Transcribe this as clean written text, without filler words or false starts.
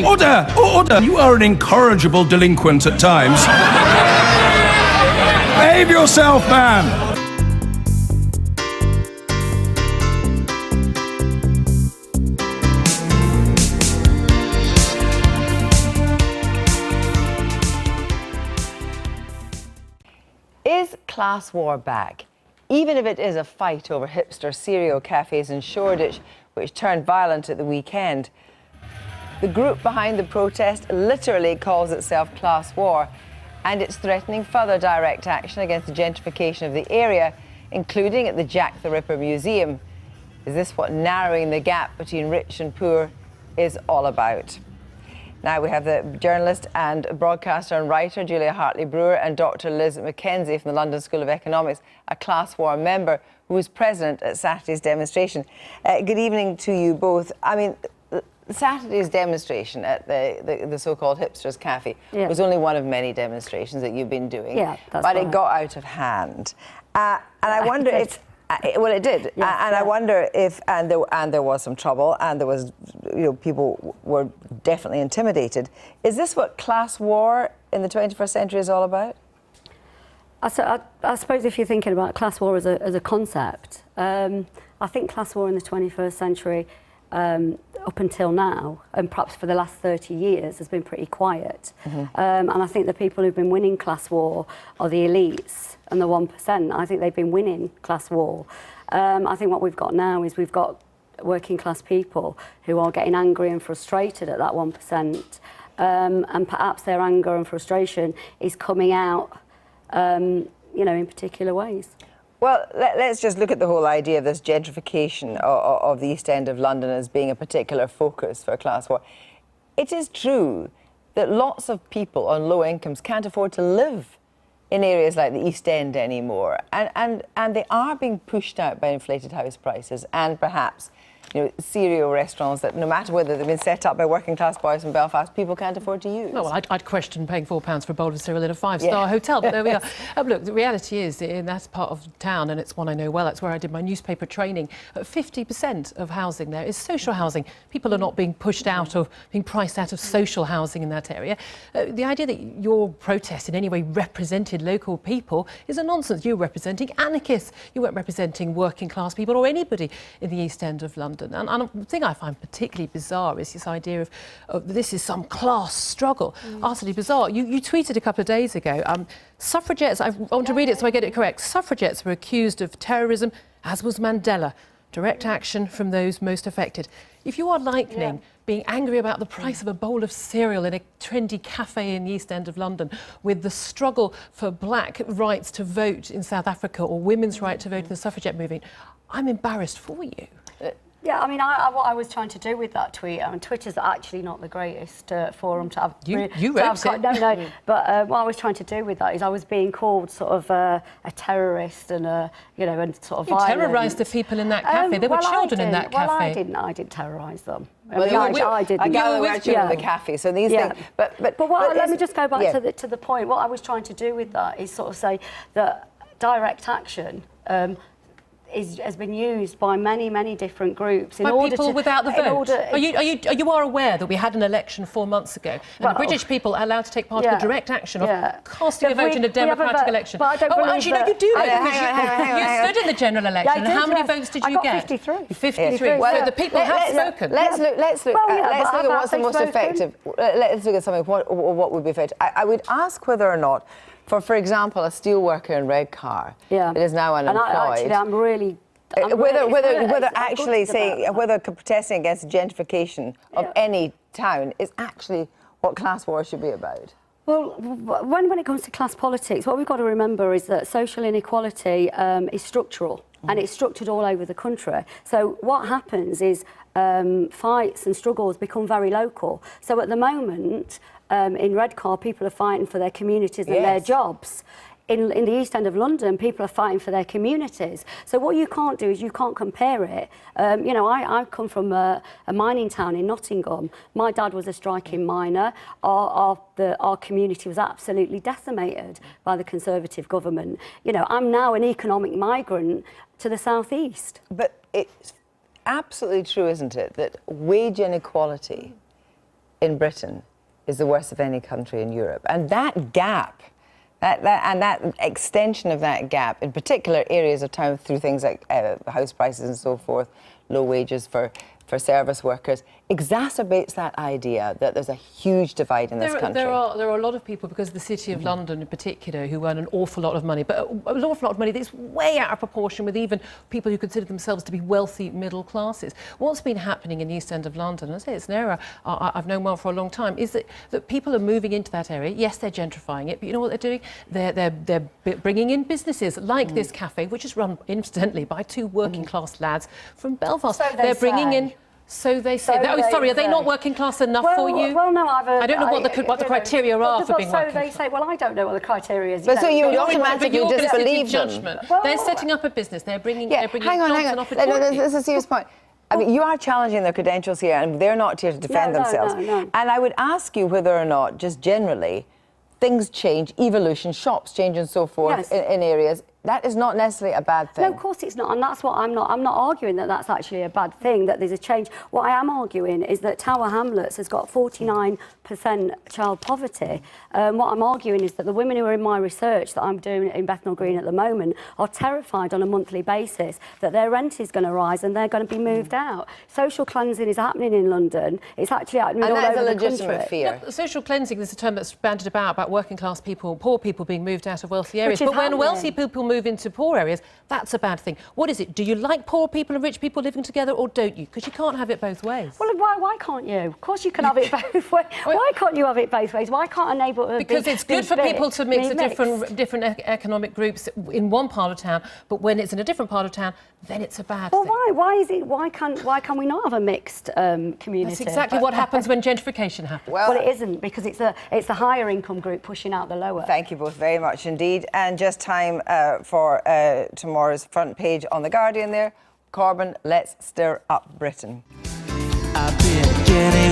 Order! Order! You are an incorrigible delinquent at times. Behave yourself, man! Is class war back? Even if it is a fight over hipster cereal cafes in Shoreditch, which turned violent at the weekend. The group behind the protest literally calls itself Class War, and it's threatening further direct action against the gentrification of the area, including at the Jack the Ripper Museum. Is this what narrowing the gap between rich and poor is all about? Now we have the journalist and broadcaster and writer Julia Hartley-Brewer and Dr. Liz Mackenzie from the London School of Economics, a Class War member who was present at Saturday's demonstration. Good evening to you both. I mean, Saturday's demonstration at the so-called Hipsters Cafe was only one of many demonstrations that you've been doing, but it got out of hand. And I wonder if... well, it did, I wonder if, and there was some trouble, and there was, people were definitely intimidated. Is this what class war in the 21st century is all about? I suppose if you're thinking about class war as a concept, I think class war in the 21st century, up until now, and perhaps for the last 30 years, has been pretty quiet. And I think the people who've been winning class war are the elites and the 1%. I think they've been winning class war. I think what we've got now is we've got working class people who are getting angry and frustrated at that 1%. And perhaps their anger and frustration is coming out, in particular ways. Well, let's just look at the whole idea of this gentrification of the East End of London as being a particular focus for class war. It is true that lots of people on low incomes can't afford to live in areas like the East End anymore, and they are being pushed out by inflated house prices and perhaps cereal restaurants that, no matter whether they've been set up by working class boys from Belfast, people can't afford to use. Well, I'd question paying £4 for a bowl of cereal in a five-star hotel, but there we are. Look, the reality is, in that part of town, and it's one I know well, that's where I did my newspaper training, 50% of housing there is social housing. People are not being pushed out of, being priced out of social housing in that area. The idea that your protest in any way represented local people is a nonsense. You're representing anarchists. You weren't representing working class people or anybody in the East End of London. And the thing I find particularly bizarre is this idea of this is some class struggle. Utterly bizarre. You tweeted a couple of days ago, suffragettes, I want to read it so I get it correct, suffragettes were accused of terrorism, as was Mandela. Direct action from those most affected. If you are likening being angry about the price of a bowl of cereal in a trendy cafe in the East End of London with the struggle for black rights to vote in South Africa or women's right to vote in the suffragette movement, I'm embarrassed for you. Yeah, I mean, what I was trying to do with that tweet, Twitter's actually not the greatest forum to have... You wrote it. No, but what I was trying to do with that is I was being called sort of a terrorist and and sort of violent. You terrorised the people in that cafe. There were children in that cafe. Well, I didn't terrorise them. I didn't. I gather we were children in the cafe, so these things... But let me just go back to the point. What I was trying to do with that is sort of say that direct action... has been used by many different groups in order people to, without the vote. You are aware that we had an election 4 months ago, and the British people are allowed to take part in the direct action of casting a vote in a democratic election. But I don't actually, no, you do. You stood in the general election. How many votes did you get? 53. 53. Well, so the people have spoken. Let's look at what's the most effective. Let's look at something. What would be effective? I would ask whether or not, for example, a steelworker in Redcar that is now unemployed. Whether protesting against gentrification of any town is actually what class war should be about. Well, when it comes to class politics, what we've got to remember is that social inequality is structural, and it's structured all over the country. So what happens is fights and struggles become very local. So at the moment, in Redcar, people are fighting for their communities and their jobs. In the East End of London, people are fighting for their communities. So what you can't do is you can't compare it. I come from a mining town in Nottingham. My dad was a striking miner. Our community was absolutely decimated by the Conservative government. I'm now an economic migrant to the South East. But it's absolutely true, isn't it, that wage inequality in Britain is the worst of any country in Europe. And that gap, that extension of that gap in particular areas of town through things like house prices and so forth, low wages for service workers, exacerbates that idea that there's a huge divide in this country. There are a lot of people, because the City of London in particular, who earn an awful lot of money, but an awful lot of money that's way out of proportion with even people who consider themselves to be wealthy middle classes. What's been happening in the East End of London, and I say it's an area I've known well for a long time, is that people are moving into that area. Yes, they're gentrifying it, but you know what they're doing? They're bringing in businesses like this cafe, which is run incidentally by two working class lads from Belfast. So they're bringing in. So they say. Sorry, are they not working class enough for you? Well, no, I don't know what the criteria are for being working class. So they say, well, I don't know what the criteria is. But so you would automatically disbelieve them. Judgment. They're setting up a business. They're bringing jobs and opportunity. This is a serious point. I mean, you are challenging their credentials here, and they're not here to defend themselves. No. And I would ask you whether or not, just generally, things change, evolution, shops change and so forth in areas. That is not necessarily a bad thing. No, of course it's not, and that's what I'm not arguing that that's actually a bad thing, that there's a change. What I am arguing is that Tower Hamlets has got 49% child poverty. What I'm arguing is that the women who are in my research that I'm doing in Bethnal Green at the moment are terrified on a monthly basis that their rent is going to rise and they're going to be moved out. Social cleansing is happening in London. It's actually happening all over the country. And that's a legitimate fear. Yeah, social cleansing is a term that's bandied about working class people, poor people being moved out of wealthy areas. But when wealthy people move into poor areas, that's a bad thing. What is it? Do you like poor people and rich people living together, or don't you? Because you can't have it both ways. Well, why can't you? Of course you can have it both ways. Why can't you have it both ways? Why can't a neighbourhood Because it's good for people to mix the different economic groups in one part of town, but when it's in a different part of town, then it's a bad thing. Well, why is it? Why can we not have a mixed community? That's exactly what happens when gentrification happens. Well, it isn't, because it's the higher income group pushing out the lower. Thank you both very much indeed. And just time for tomorrow's front page on The Guardian there. Corbyn, let's stir up Britain. I've been getting